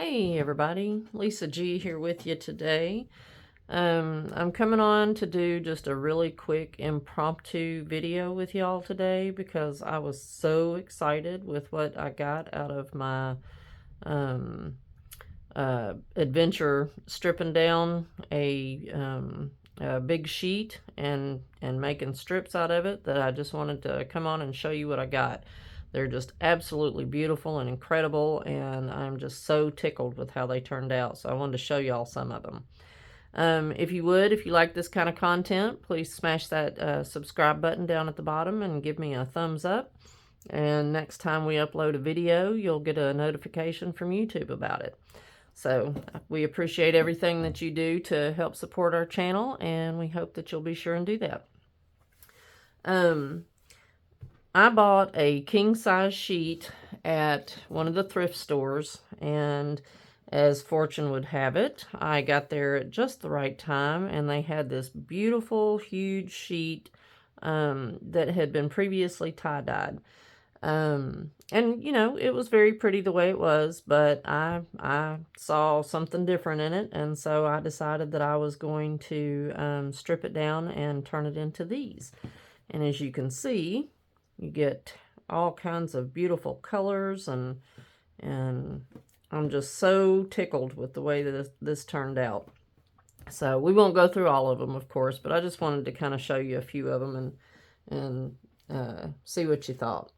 Hey everybody, Lisa G here with you today. I'm coming on to do just a really quick impromptu video with y'all today because I was so excited with what I got out of my adventure stripping down a big sheet and making strips out of it, that I just wanted to come on and show you what I got. They're just absolutely beautiful and incredible, and I'm just so tickled with how they turned out. So I wanted to show y'all some of them. If you like this kind of content, please smash that subscribe button down at the bottom and give me a thumbs up. And next time we upload a video, you'll get a notification from YouTube about it. So we appreciate everything that you do to help support our channel, and we hope that you'll be sure and do that. I bought a king-size sheet at one of the thrift stores, and as fortune would have it, I got there at just the right time, and they had this beautiful, huge sheet that had been previously tie-dyed. And, you know, it was very pretty the way it was, but I saw something different in it, and so I decided that I was going to strip it down and turn it into these. And as you can see, you get all kinds of beautiful colors, and I'm just so tickled with the way that this turned out. So we won't go through all of them, of course, but I just wanted to kind of show you a few of them and see what you thought.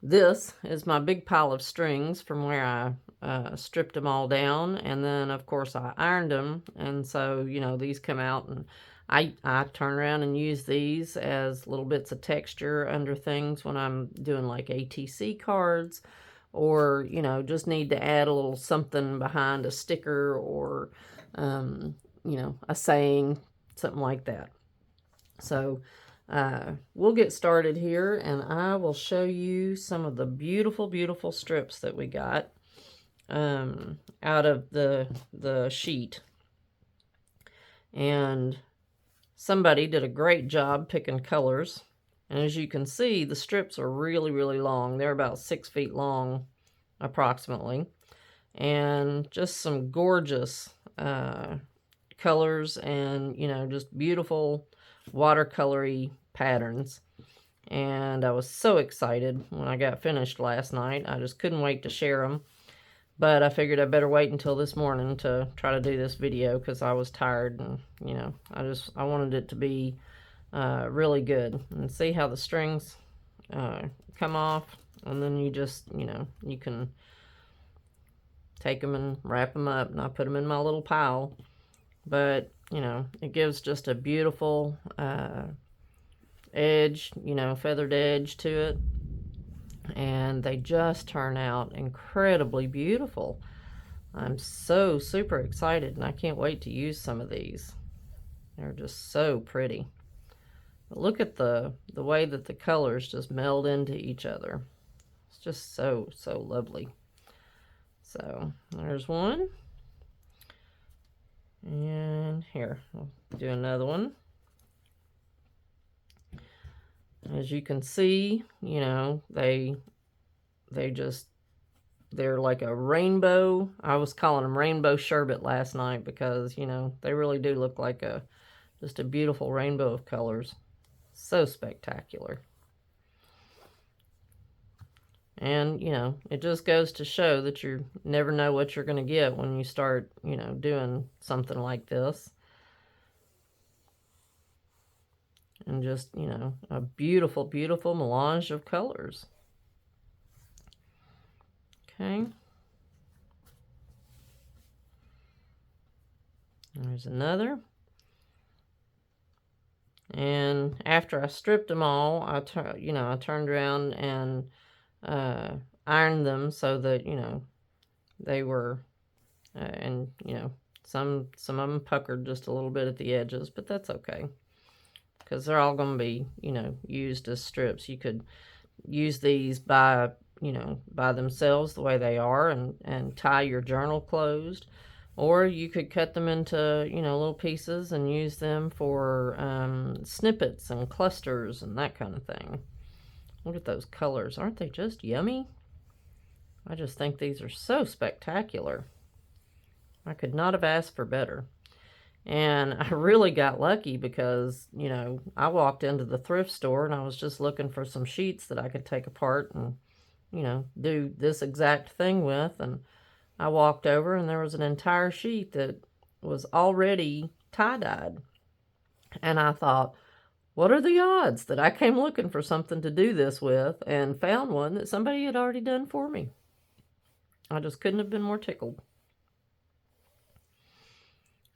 This is my big pile of strings from where I stripped them all down, and then of course I ironed them, and so, you know, these come out, and I turn around and use these as little bits of texture under things when I'm doing like ATC cards, or, you know, just need to add a little something behind a sticker, or, you know, a saying, something like that. So we'll get started here, and I will show you some of the beautiful, beautiful strips that we got out of the sheet. And somebody did a great job picking colors. And as you can see, the strips are really, really long. They're about 6 feet long, approximately. And just some gorgeous colors, and, you know, just beautiful watercolory patterns. And I was so excited when I got finished last night. I just couldn't wait to share them. But I figured I better wait until this morning to try to do this video, because I was tired, and, you know, I wanted it to be really good. And see how the strings come off, and then you just, you know, you can take them and wrap them up, and I put them in my little pile. But, you know, it gives just a beautiful edge, you know, feathered edge to it. And they just turn out incredibly beautiful. I'm so super excited, and I can't wait to use some of these. They're just so pretty. But look at the way that the colors just meld into each other. It's just so, so lovely. So there's one. And here, I'll do another one. As you can see, you know, they're like a rainbow. I was calling them rainbow sherbet last night because, you know, they really do look like just a beautiful rainbow of colors. So spectacular. And, you know, it just goes to show that you never know what you're going to get when you start, you know, doing something like this. And just, you know, a beautiful, beautiful melange of colors. Okay. There's another. And after I stripped them all, I turned around and ironed them so that, you know, they were, and, you know, some of them puckered just a little bit at the edges, but that's okay, because they're all going to be, you know, used as strips. You could use these by themselves the way they are, and tie your journal closed, or you could cut them into, you know, little pieces and use them for snippets and clusters and that kind of thing. Look at those colors. Aren't they just yummy? I just think these are so spectacular. I could not have asked for better. And I really got lucky because, you know, I walked into the thrift store and I was just looking for some sheets that I could take apart and, you know, do this exact thing with. And I walked over and there was an entire sheet that was already tie-dyed. And I thought, what are the odds that I came looking for something to do this with and found one that somebody had already done for me? I just couldn't have been more tickled.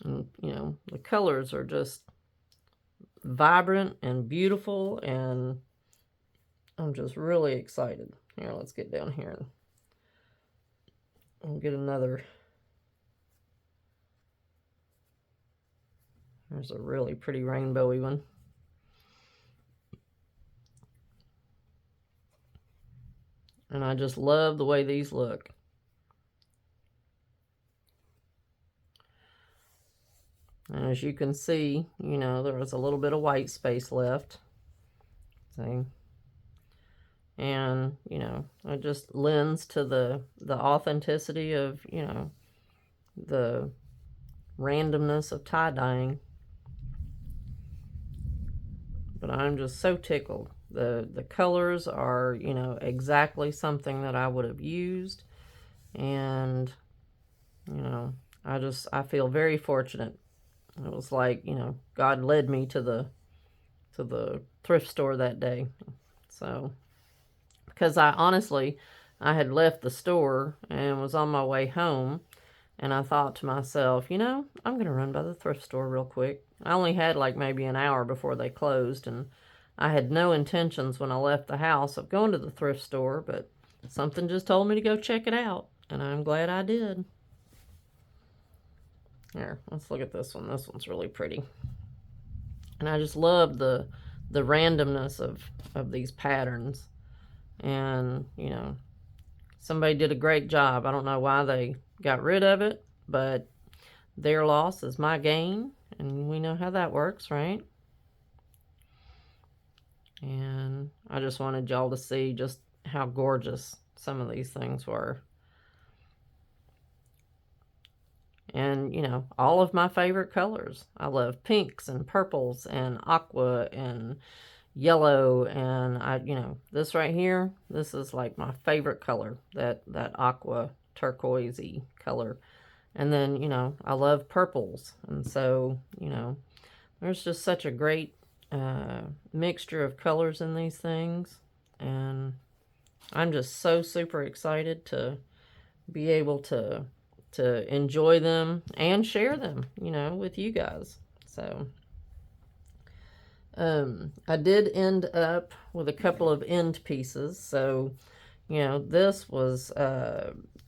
And, you know, the colors are just vibrant and beautiful, and I'm just really excited. Here, let's get down here and get another. There's a really pretty rainbowy one. And I just love the way these look. And as you can see, you know, there was a little bit of white space left. See? And, you know, it just lends to the authenticity of, you know, the randomness of tie-dyeing. But I'm just so tickled. The colors are, you know, exactly something that I would have used. And, you know, I feel very fortunate. It was like, you know, God led me to the thrift store that day. So, because I had left the store and was on my way home, and I thought to myself, you know, I'm going to run by the thrift store real quick. I only had like maybe an hour before they closed, and I had no intentions when I left the house of going to the thrift store, but something just told me to go check it out, and I'm glad I did. Here, let's look at this one. This one's really pretty. And I just love the randomness of these patterns. And, you know, somebody did a great job. I don't know why they got rid of it, but their loss is my gain. And we know how that works, right? And I just wanted y'all to see just how gorgeous some of these things were. And, you know, all of my favorite colors. I love pinks and purples and aqua and yellow. And you know, this right here, this is like my favorite color, that aqua turquoisey color. And then, you know, I love purples. And so, you know, there's just such a great mixture of colors in these things. And I'm just so super excited to be able to enjoy them and share them, you know, with you guys. So I did end up with a couple of end pieces. So, you know, this was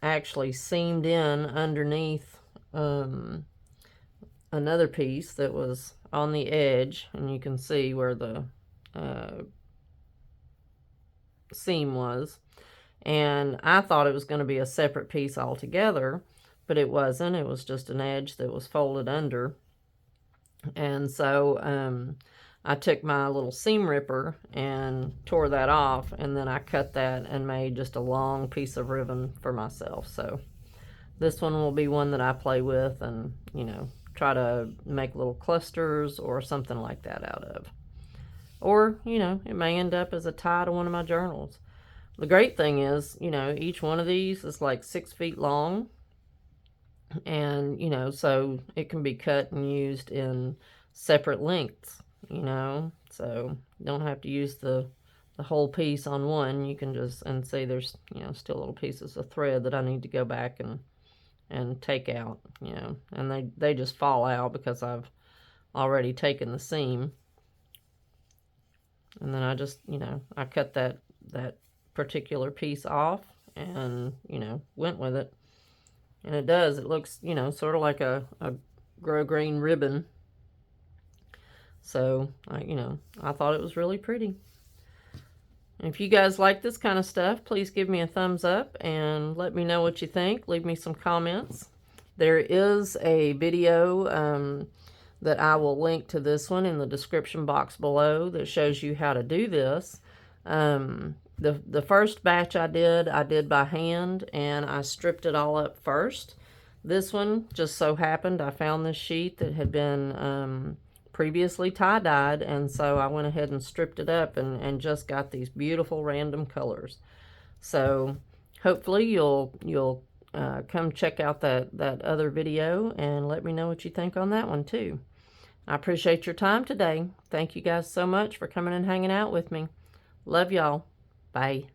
actually seamed in underneath another piece that was on the edge, and you can see where the seam was. And I thought it was going to be a separate piece altogether, but it wasn't. It was just an edge that was folded under. And so I took my little seam ripper and tore that off, and then I cut that and made just a long piece of ribbon for myself. So this one will be one that I play with and, you know, try to make little clusters or something like that out of. Or, you know, it may end up as a tie to one of my journals. The great thing is, you know, each one of these is like 6 feet long. And, you know, so it can be cut and used in separate lengths, you know. So you don't have to use the whole piece on one. You can just, and see there's, you know, still little pieces of thread that I need to go back and take out, you know. And they just fall out because I've already taken the seam. And then I just, you know, I cut that particular piece off and, you know, went with it. And it does, it looks, you know, sort of like a grosgrain ribbon. So, you know, I thought it was really pretty. And if you guys like this kind of stuff, please give me a thumbs up and let me know what you think. Leave me some comments. There is a video that I will link to this one in the description box below that shows you how to do this. The first batch I did by hand, and I stripped it all up first. This one just so happened I found this sheet that had been previously tie-dyed, and so I went ahead and stripped it up and just got these beautiful random colors. So hopefully you'll come check out that other video and let me know what you think on that one too. I appreciate your time today. Thank you guys so much for coming and hanging out with me. Love y'all. Bye.